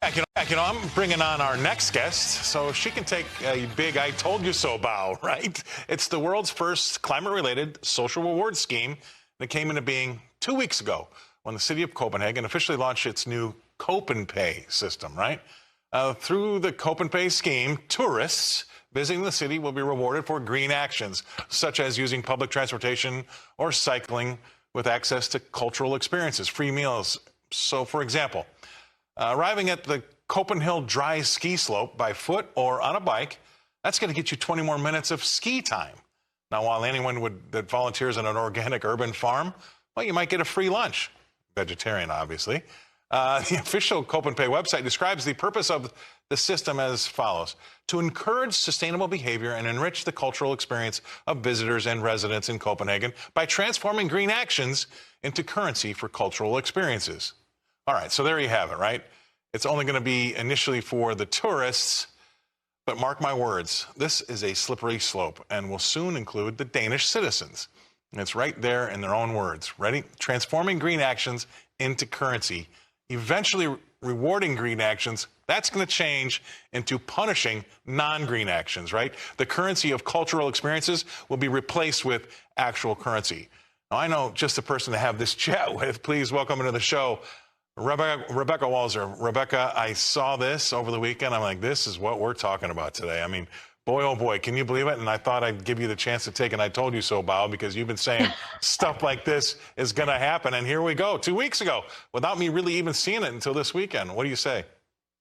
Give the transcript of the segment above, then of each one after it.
I'm bringing on our next guest so she can take a big I told you so bow, right? It's the world's first climate-related social reward scheme that came into being 2 weeks ago when the city of Copenhagen officially launched its new Copenpay system, right? Through the Copenpay scheme, tourists visiting the city will be rewarded for green actions, such as using public transportation or cycling with access to cultural experiences, free meals. So, for example, arriving at the Copenhagen dry ski slope by foot or on a bike, that's going to get you 20 more minutes of ski time. Now, while anyone that volunteers in an organic urban farm, well, you might get a free lunch. Vegetarian, obviously. The official Copenpay website describes the purpose of the system as follows: to encourage sustainable behavior and enrich the cultural experience of visitors and residents in Copenhagen by transforming green actions into currency for cultural experiences. All right, so there you have it, right? It's only going to be initially for the tourists, but mark my words, this is a slippery slope and will soon include the Danish citizens. And it's right there in their own words. Ready? Transforming green actions into currency, eventually rewarding green actions. That's going to change into punishing non-green actions, right? The currency of cultural experiences will be replaced with actual currency. Now, I know just the person to have this chat with. Please welcome into the show Rebecca Walser. Rebecca, I saw this over the weekend. I'm like, this is what we're talking about today. I mean, boy, oh boy, can you believe it? And I thought I'd give you the chance to take an I told you so bow, because you've been saying stuff like this is going to happen. And here we go, 2 weeks ago, without me really even seeing it until this weekend. What do you say?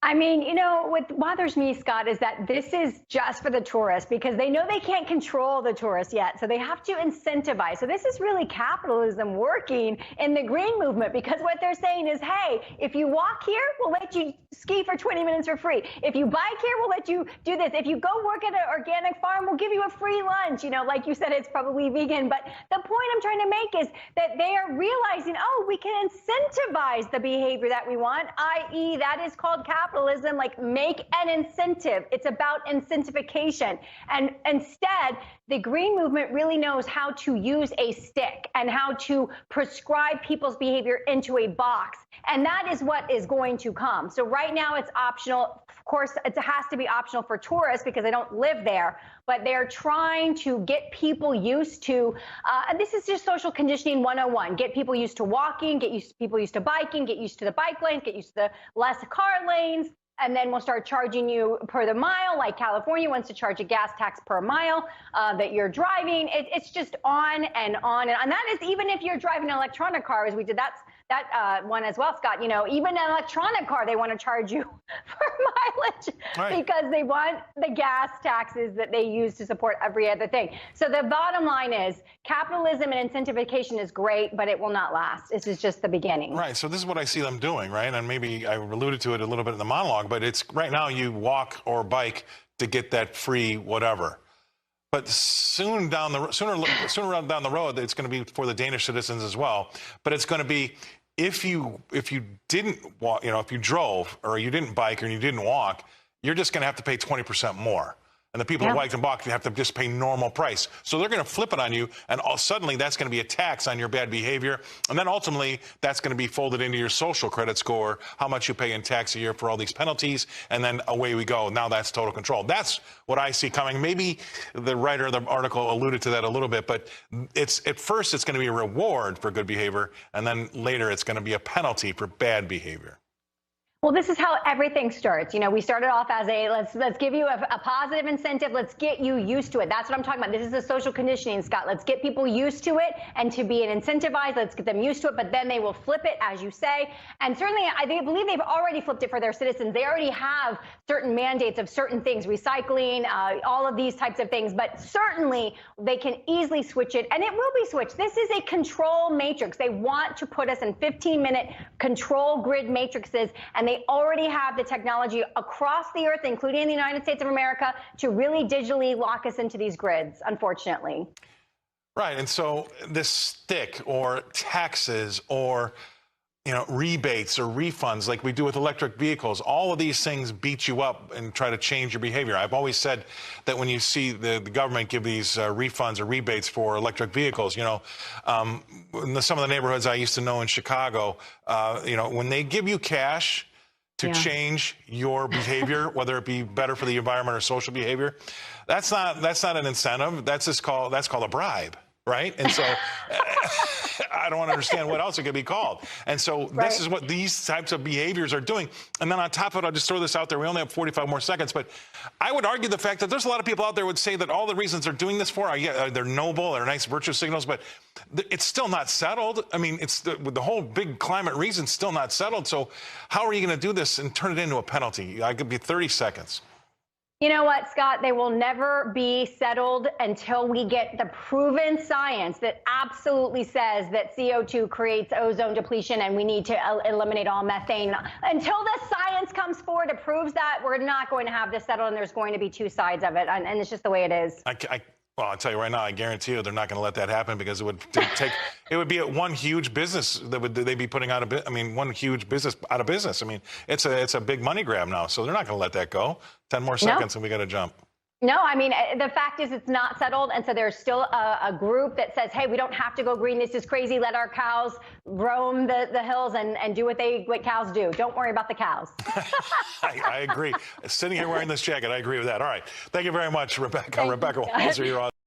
I mean, you know, what bothers me, Scott, is that this is just for the tourists because they know they can't control the tourists yet. So they have to incentivize. So this is really capitalism working in the green movement, because what they're saying is, hey, if you walk here, we'll let you ski for 20 minutes for free. If you bike here, we'll let you do this. If you go work at an organic farm, we'll give you a free lunch. You know, like you said, it's probably vegan. But the point I'm trying to make is that they are realizing, oh, we can incentivize the behavior that we want, i.e. that is called capitalism. Like, make an incentive. It's about incentivification. And instead, the green movement really knows how to use a stick and how to prescribe people's behavior into a box. And that is what is going to come. So right now it's optional. Of course, it has to be optional for tourists because they don't live there. But they're trying to get people used to, and this is just social conditioning 101, get people used to walking, people used to biking, get used to the bike lanes, get used to the less car lanes. And then we'll start charging you per the mile, like California wants to charge a gas tax per mile that you're driving. It's just on and on. And that is even if you're driving an electronic car, as we did that one as well, Scott. You know, even an electronic car, they want to charge you for mileage, right, because they want the gas taxes that they use to support every other thing. So the bottom line is capitalism and incentivification is great, but it will not last. This is just the beginning. Right. So this is what I see them doing, right? And maybe I alluded to it a little bit in the monologue, but it's right now you walk or bike to get that free whatever. But sooner down the road, it's going to be for the Danish citizens as well. But it's going to be if you didn't walk, you know, if you drove or you didn't bike or you didn't walk, you're just going to have to pay 20% more. And the people who biked and walked have to just pay normal price. So they're going to flip it on you, and suddenly that's going to be a tax on your bad behavior. And then ultimately, that's going to be folded into your social credit score, how much you pay in tax a year for all these penalties, and then away we go. Now that's total control. That's what I see coming. Maybe the writer of the article alluded to that a little bit, but at first it's going to be a reward for good behavior, and then later it's going to be a penalty for bad behavior. Well, this is how everything starts. You know, we started off as let's give you a positive incentive. Let's get you used to it. That's what I'm talking about. This is the social conditioning, Scott. Let's get people used to it and to be incentivized. Let's get them used to it. But then they will flip it, as you say. And certainly, I believe they've already flipped it for their citizens. They already have certain mandates of certain things, recycling, all of these types of things. But certainly, they can easily switch it. And it will be switched. This is a control matrix. They want to put us in 15-minute control grid matrices. And they already have the technology across the earth, including the United States of America, to really digitally lock us into these grids, unfortunately. Right. And so this stick or taxes or, you know, rebates or refunds like we do with electric vehicles, all of these things beat you up and try to change your behavior. I've always said that when you see the government give these refunds or rebates for electric vehicles, you know, in some of the neighborhoods I used to know in Chicago, you know, when they give you cash to change your behavior, whether it be better for the environment or social behavior. That's not an incentive. That's called a bribe, right? And so I don't understand what else it could be called. And so this is what these types of behaviors are doing. And then on top of it, I'll just throw this out there. We only have 45 more seconds, but I would argue the fact that there's a lot of people out there would say that all the reasons they're doing this for are, they're noble, they're nice virtue signals, but it's still not settled. I mean, it's the whole big climate reason still not settled. So how are you going to do this and turn it into a penalty? I could be 30 seconds. You know what, Scott? They will never be settled until we get the proven science that absolutely says that CO2 creates ozone depletion and we need to eliminate all methane. Until the science comes forward that proves that, we're not going to have this settled, and there's going to be two sides of it, and it's just the way it is. Well, I'll tell you right now, I guarantee you they're not going to let that happen, because it would be one huge business that they'd be putting out one huge business out of business. I mean, it's a big money grab now, so they're not going to let that go. 10 more seconds and we got to jump. No, I mean, the fact is it's not settled. And so there's still a group that says, hey, we don't have to go green. This is crazy. Let our cows roam the hills and do what cows do. Don't worry about the cows. I agree. Sitting here wearing this jacket, I agree with that. All right. Thank you very much, Rebecca. Rebecca Walser, you're on.